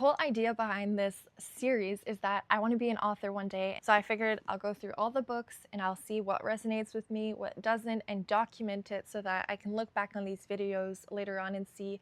The whole idea behind this series is that I want to be an author one day. So I figured I'll go through all the books and I'll see what resonates with me, what doesn't, and document it so that I can look back on these videos later on and see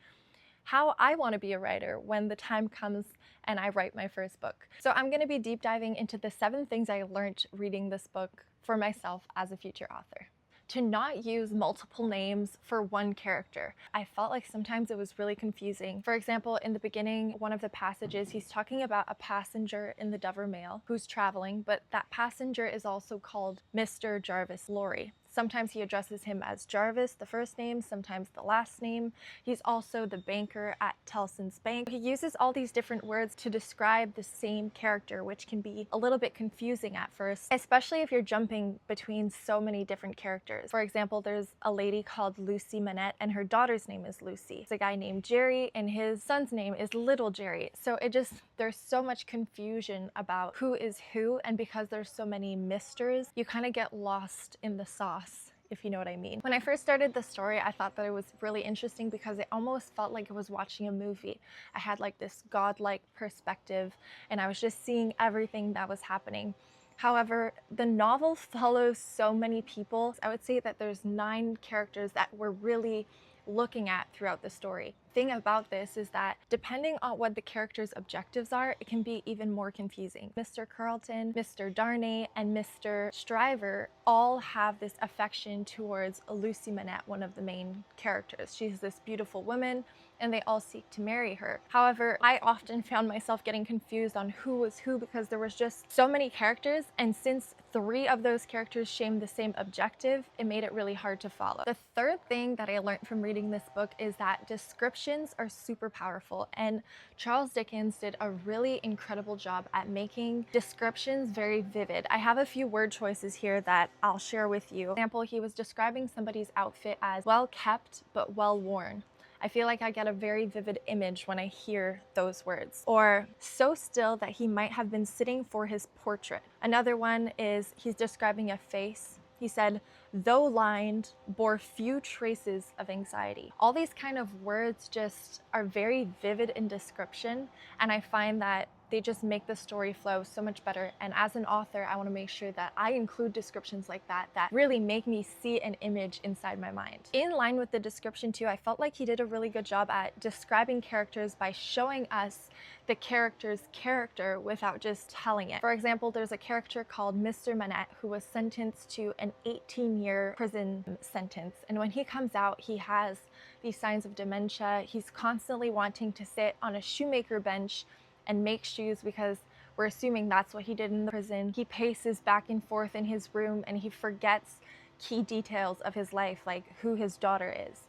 how I want to be a writer when the time comes and I write my first book. So I'm going to be deep diving into the 7 things I learned reading this book for myself as a future author. To not use multiple names for one character. I felt like sometimes it was really confusing. For example, in the beginning, one of the passages, he's talking about a passenger in the Dover Mail who's traveling, but that passenger is also called Mr. Jarvis Lorry. Sometimes he addresses him as Jarvis, the first name, sometimes the last name. He's also the banker at Tellson's Bank. He uses all these different words to describe the same character, which can be a little bit confusing at first, especially if you're jumping between so many different characters. For example, there's a lady called Lucy Manette and her daughter's name is Lucy. There's a guy named Jerry and his son's name is Little Jerry. So there's so much confusion about who is who, and because there's so many misters, you kind of get lost in the sauce, if you know what I mean. When I first started the story, I thought that it was really interesting because it almost felt like I was watching a movie. I had like this godlike perspective and I was just seeing everything that was happening. However, the novel follows so many people. I would say that there's 9 characters that we're really looking at throughout the story. The thing about this is that depending on what the characters' objectives are, it can be even more confusing. Mr. Carlton, Mr. Darnay, and Mr. Stryver all have this affection towards Lucy Manette, one of the main characters. She's this beautiful woman and they all seek to marry her. However, I often found myself getting confused on who was who because there was just so many characters, and since 3 of those characters shared the same objective, it made it really hard to follow. The third thing that I learned from reading this book is that descriptions are super powerful, and Charles Dickens did a really incredible job at making descriptions very vivid. I have a few word choices here that I'll share with you. For example, he was describing somebody's outfit as well kept but well worn. I feel like I get a very vivid image when I hear those words. Or so still that he might have been sitting for his portrait. Another one is he's describing a face. He said, though lined, bore few traces of anxiety. All these kind of words just are very vivid in description, and I find that they just make the story flow so much better. And as an author, I want to make sure that I include descriptions like that really make me see an image inside my mind. In line with the description too, I felt like he did a really good job at describing characters by showing us the character's character without just telling it. For example, there's a character called Mr. Manette who was sentenced to an 18-year prison sentence. And when he comes out, he has these signs of dementia. He's constantly wanting to sit on a shoemaker bench and make shoes because we're assuming that's what he did in the prison. He paces back and forth in his room and he forgets key details of his life, like who his daughter is.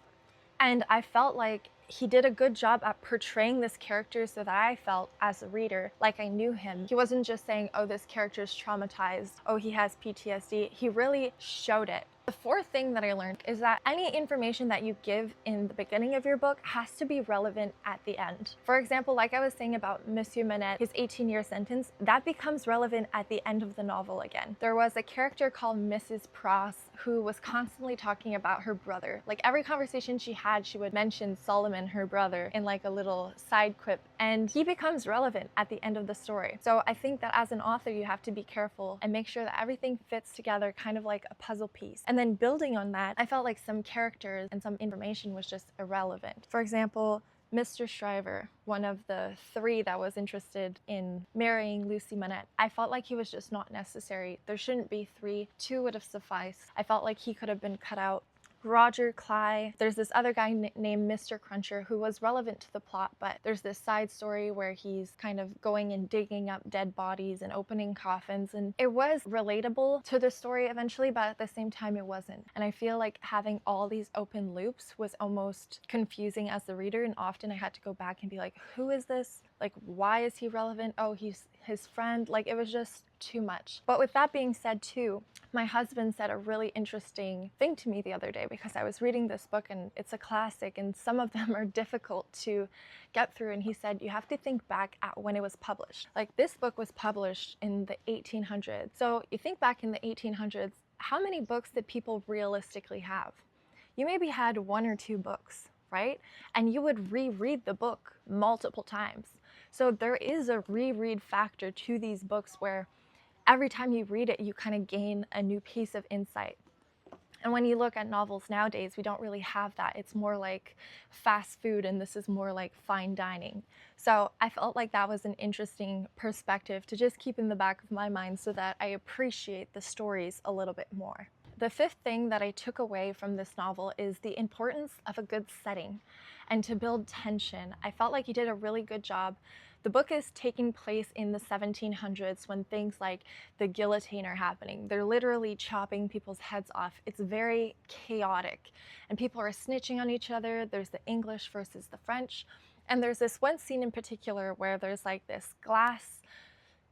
And I felt like he did a good job at portraying this character so that I felt as a reader like I knew him. He wasn't just saying, oh, this character's traumatized, oh, he has PTSD. He really showed it. The fourth thing that I learned is that any information that you give in the beginning of your book has to be relevant at the end. For example, like I was saying about Monsieur Manette, his 18-year sentence, that becomes relevant at the end of the novel again. There was a character called Mrs. Pross who was constantly talking about her brother. Like every conversation she had, she would mention Solomon, her brother, in like a little side quip, and he becomes relevant at the end of the story. So I think that as an author, you have to be careful and make sure that everything fits together kind of like a puzzle piece. And then building on that, I felt like some characters and some information was just irrelevant. For example, Mr. Stryver, one of the 3 that was interested in marrying Lucy Manette, I felt like he was just not necessary. There shouldn't be 3. 2 would have sufficed. I felt like he could have been cut out. Roger Cly. There's this other guy named Mr. Cruncher who was relevant to the plot, but there's this side story where he's kind of going and digging up dead bodies and opening coffins, and it was relatable to the story eventually, but at the same time it wasn't. And I feel like having all these open loops was almost confusing as the reader, and often I had to go back and be like, who is this? Like, why is he relevant? Oh, he's his friend. Like, it was just too much. But with that being said too, my husband said a really interesting thing to me the other day because I was reading this book and it's a classic and some of them are difficult to get through, and he said you have to think back at when it was published. Like, this book was published in the 1800s. So you think back in the 1800s, how many books did people realistically have? You maybe had 1 or 2 books, right? And you would reread the book multiple times. So there is a reread factor to these books where every time you read it, you kind of gain a new piece of insight. And when you look at novels nowadays, we don't really have that. It's more like fast food, and this is more like fine dining. So I felt like that was an interesting perspective to just keep in the back of my mind so that I appreciate the stories a little bit more. The fifth thing that I took away from this novel is the importance of a good setting and to build tension. I felt like he did a really good job. The book is taking place in the 1700s when things like the guillotine are happening. They're literally chopping people's heads off. It's very chaotic, and people are snitching on each other. There's the English versus the French. And there's this one scene in particular where there's like this glass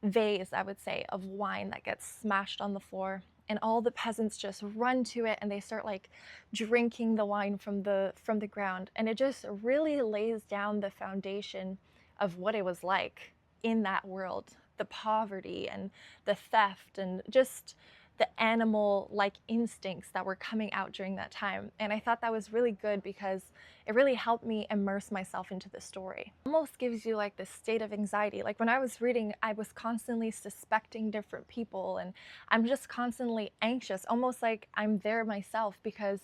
vase, I would say, of wine that gets smashed on the floor, and all the peasants just run to it and they start like drinking the wine from the ground, and it just really lays down the foundation of what it was like in that world, the poverty and the theft and just the animal like instincts that were coming out during that time. And I thought that was really good because it really helped me immerse myself into the story. It almost gives you like this state of anxiety. Like when I was reading, I was constantly suspecting different people, and I'm just constantly anxious, almost like I'm there myself because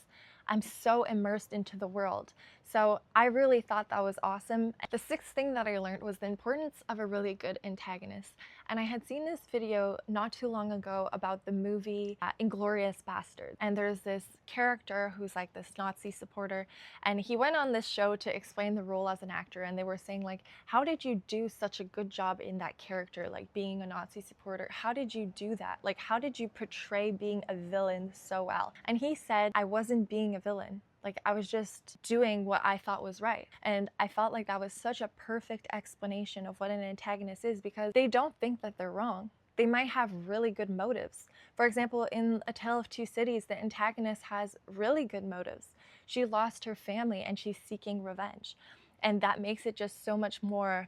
I'm so immersed into the world. So I really thought that was awesome. The sixth thing that I learned was the importance of a really good antagonist. And I had seen this video not too long ago about the movie Inglourious Basterds. And there's this character who's like this Nazi supporter, and he went on this show to explain the role as an actor, and they were saying like, how did you do such a good job in that character, like being a Nazi supporter? How did you do that? Like, how did you portray being a villain so well? And he said, I wasn't being a villain. Like, I was just doing what I thought was right. And I felt like that was such a perfect explanation of what an antagonist is, because they don't think that they're wrong. They might have really good motives. For example, in A Tale of Two Cities, the antagonist has really good motives. She lost her family and she's seeking revenge. And that makes it just so much more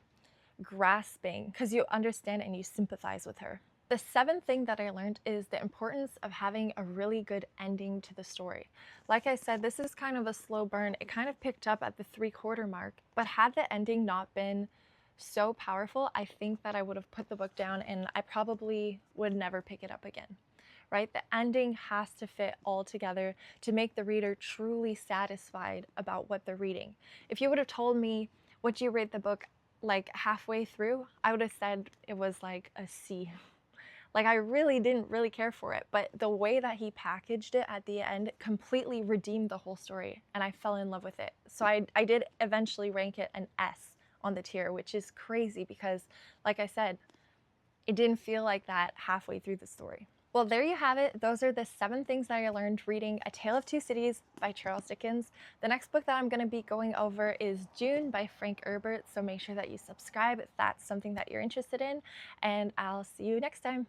grasping because you understand and you sympathize with her. The seventh thing that I learned is the importance of having a really good ending to the story. Like I said, this is kind of a slow burn. It kind of picked up at the 3/4 mark, but had the ending not been so powerful, I think that I would have put the book down and I probably would never pick it up again. Right? The ending has to fit all together to make the reader truly satisfied about what they're reading. If you would have told me, would you rate the book like halfway through, I would have said it was like a C. Like, I really didn't really care for it, but the way that he packaged it at the end completely redeemed the whole story, and I fell in love with it. So I did eventually rank it an S on the tier, which is crazy because, like I said, it didn't feel like that halfway through the story. Well, there you have it. Those are the 7 things that I learned reading A Tale of Two Cities by Charles Dickens. The next book that I'm going to be going over is Dune by Frank Herbert, so make sure that you subscribe if that's something that you're interested in, and I'll see you next time.